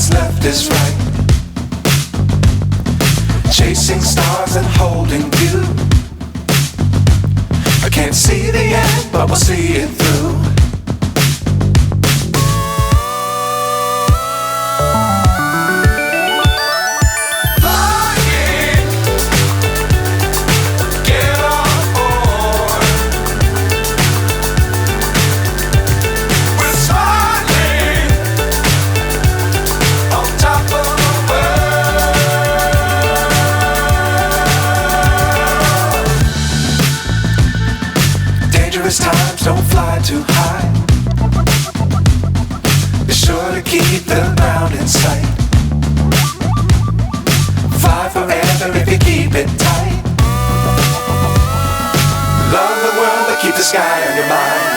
what's left is right. Chasing stars and holding you. I can't see the end, but we'll see it through. Times don't fly too high. Be sure to keep the ground in sight. Fly forever if you keep it tight. Love the world but keep the sky on your mind.